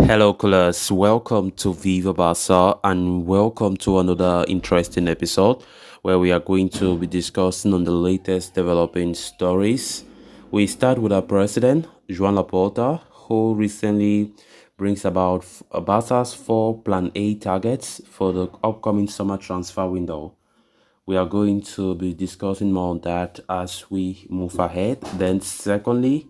Hello, class. Welcome to Viva Barca and welcome to another interesting episode where we are going to be discussing on the latest developing stories. We start with our president, Joan Laporta, who recently brings about Barca's four Plan A targets for the upcoming summer transfer window. We are going to be discussing more on that as we move ahead. Then, secondly,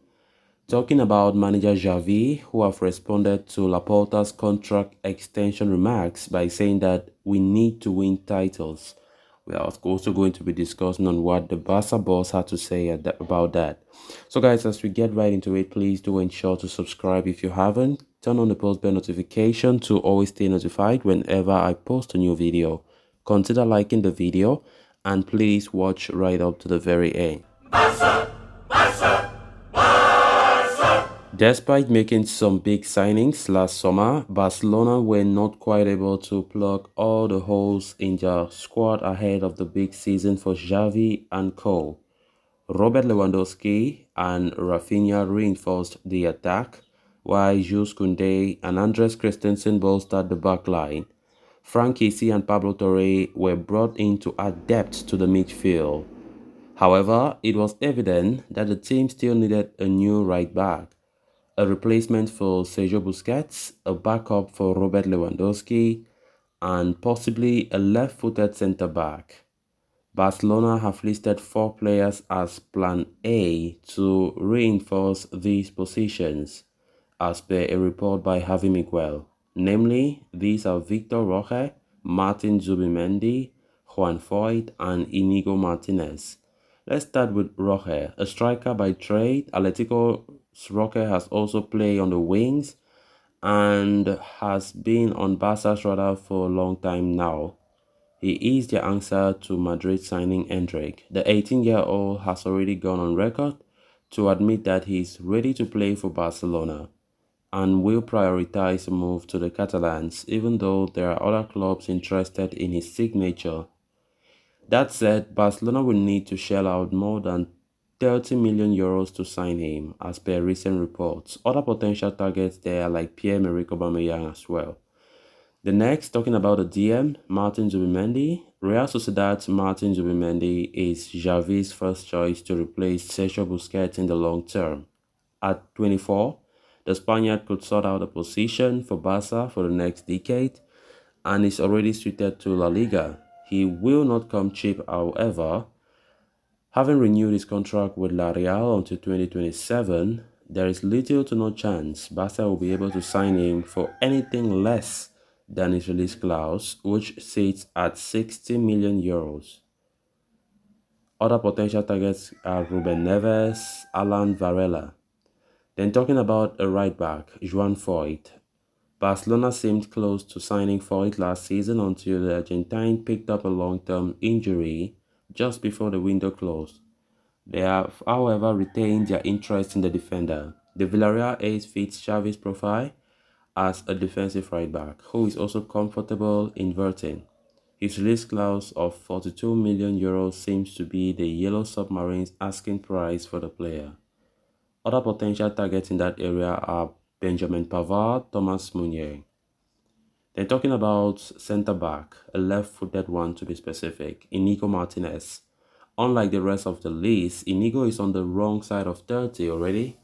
talking about manager Xavi, who have responded to Laporta's contract extension remarks by saying that we need to win titles. We are also going to be discussing on what the Barca boss had to say about that. So guys, as we get right into it, please do ensure to subscribe if you haven't. Turn on the post bell notification to always stay notified whenever I post a new video. Consider liking the video and please watch right up to the very end. Despite making some big signings last summer, Barcelona were not quite able to plug all the holes in their squad ahead of the big season for Xavi and co. Robert Lewandowski and Rafinha reinforced the attack, while Jules Koundé and Andres Christensen bolstered the backline. Frank Kessie and Pablo Torre were brought in to add depth to the midfield. However, it was evident that the team still needed a new right back, a replacement for Sergio Busquets, a backup for Robert Lewandowski, and possibly a left-footed centre-back. Barcelona have listed four players as Plan A to reinforce these positions, as per a report by Javi Miguel. Namely, these are Victor Roque, Martin Zubimendi, Juan Foyt, and Inigo Martinez. Let's start with Roque, a striker by trade. Atletico's Roque has also played on the wings and has been on Barca's radar for a long time now. He is the answer to Madrid signing Endrick. The 18-year-old has already gone on record to admit that he is ready to play for Barcelona and will prioritize a move to the Catalans, even though there are other clubs interested in his signature. That said, Barcelona will need to shell out more than 30 million euros to sign him, as per recent reports. Other potential targets there are like Pierre-Emerick Aubameyang as well. The next, talking about the DM, Martin Zubimendi. Real Sociedad's Martin Zubimendi is Xavi's first choice to replace Sergio Busquets in the long term. At 24, the Spaniard could sort out a position for Barca for the next decade and is already suited to La Liga. He will not come cheap, however. Having renewed his contract with La Real until 2027, there is little to no chance Barca will be able to sign him for anything less than his release clause, which sits at 60 million euros. Other potential targets are Ruben Neves, Alan Varela. Then talking about a right back, Juan Foyt. Barcelona seemed close to signing Foyt last season until the Argentine picked up a long-term injury just before the window closed. They have, however, retained their interest in the defender. The Villarreal ace fits Xavi's profile as a defensive right back, who is also comfortable inverting. His release clause of 42 million euros seems to be the Yellow Submarine's asking price for the player. Other potential targets in that area are Benjamin Pavard, Thomas Meunier. Then talking about centre-back, a left-footed one to be specific, Inigo Martinez. Unlike the rest of the list, Inigo is on the wrong side of 30 already,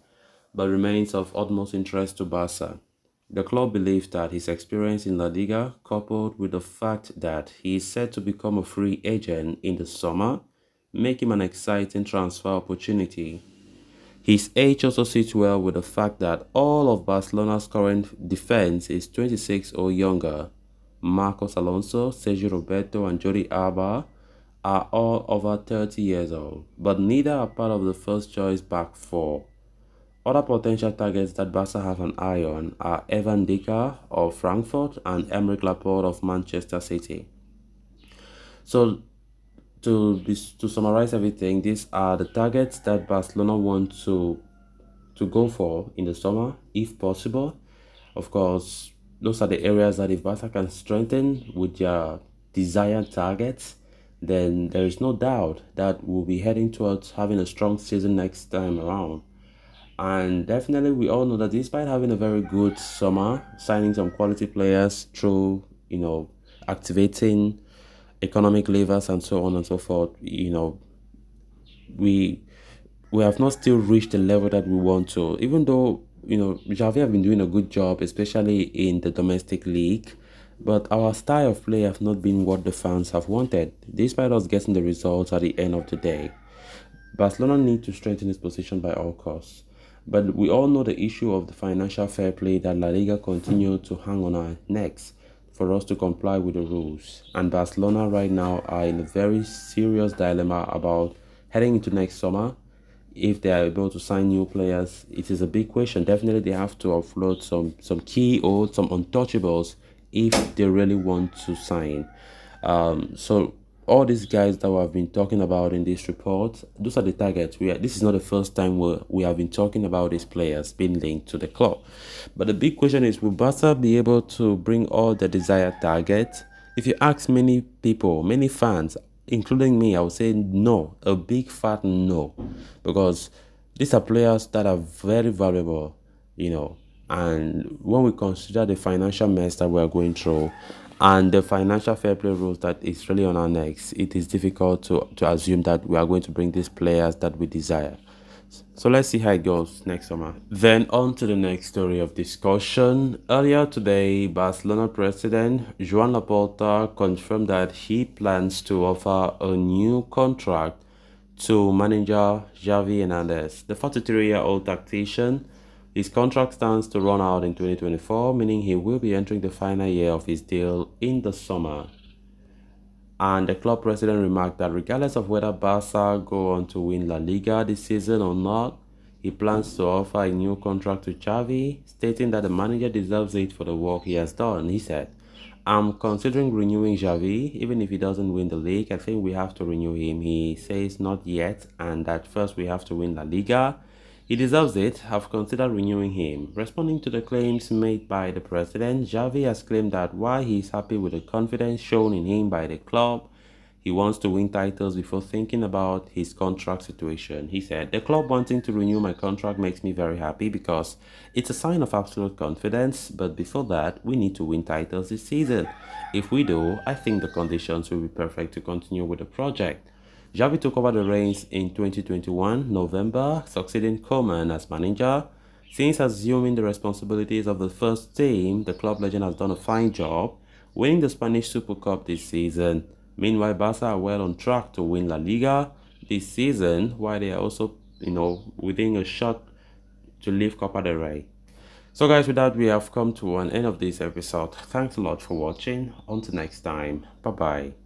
but remains of utmost interest to Barca. The club believes that his experience in La Liga, coupled with the fact that he is set to become a free agent in the summer, make him an exciting transfer opportunity. His age also sits well with the fact that all of Barcelona's current defense is 26 or younger. Marcos Alonso, Sergio Roberto, and Jordi Alba are all over 30 years old, but neither are part of the first choice back four. Other potential targets that Barca have an eye on are Evan Dicker of Frankfurt and Emerick Laporte of Manchester City. So to summarize everything, these are the targets that Barcelona want to go for in the summer, if possible. Of course, those are the areas that if Barca can strengthen with their desired targets, then there is no doubt that we'll be heading towards having a strong season next time around. And definitely, we all know that despite having a very good summer, signing some quality players through, activating economic levers and so on and so forth, we we have not still reached the level that we want to. Even though Xavi have been doing a good job, especially in the domestic league, but our style of play have not been what the fans have wanted. Despite us getting the results at the end of the day, Barcelona need to strengthen its position by all costs. But we all know the issue of the financial fair play that La Liga continue to hang on our necks for us to comply with the rules. And Barcelona right now are in a very serious dilemma about heading into next summer. If they are able to sign new players, it is a big question. Definitely they have to offload some key or some untouchables if they really want to sign. So all these guys that we have been talking about in this report, those are the targets. This is not the first time we have been talking about these players being linked to the club. But the big question is, will Barca be able to bring all the desired targets? If you ask many people, many fans, including me, I would say no, a big fat no, because these are players that are very valuable, and when we consider the financial mess that we are going through and the financial fair play rules that is really on our necks, it is difficult to assume that we are going to bring these players that we desire. So let's see how it goes next summer. Then on to the next story of discussion. Earlier today, Barcelona president Joan Laporta confirmed that he plans to offer a new contract to manager Xavi Hernandez. The 43-year-old tactician, his contract stands to run out in 2024, meaning he will be entering the final year of his deal in the summer. And the club president remarked that regardless of whether Barca go on to win La Liga this season or not, he plans to offer a new contract to Xavi, stating that the manager deserves it for the work he has done. He said, "I'm considering renewing Xavi, even if he doesn't win the league. I think we have to renew him." He says not yet, and that first we have to win La Liga. He deserves it. I've considered renewing him. Responding to the claims made by the president, Xavi has claimed that while he is happy with the confidence shown in him by the club, he wants to win titles before thinking about his contract situation. He said, "The club wanting to renew my contract makes me very happy because it's a sign of absolute confidence, but before that, we need to win titles this season. If we do, I think the conditions will be perfect to continue with the project." Xavi took over the reins in 2021 November, succeeding Koeman as manager. Since assuming the responsibilities of the first team, the club legend has done a fine job, winning the Spanish Super Cup this season. Meanwhile, Barca are well on track to win La Liga this season, while they are also, within a shot to leave Copa del Rey. So guys, with that, we have come to an end of this episode. Thanks a lot for watching. Until next time. Bye-bye.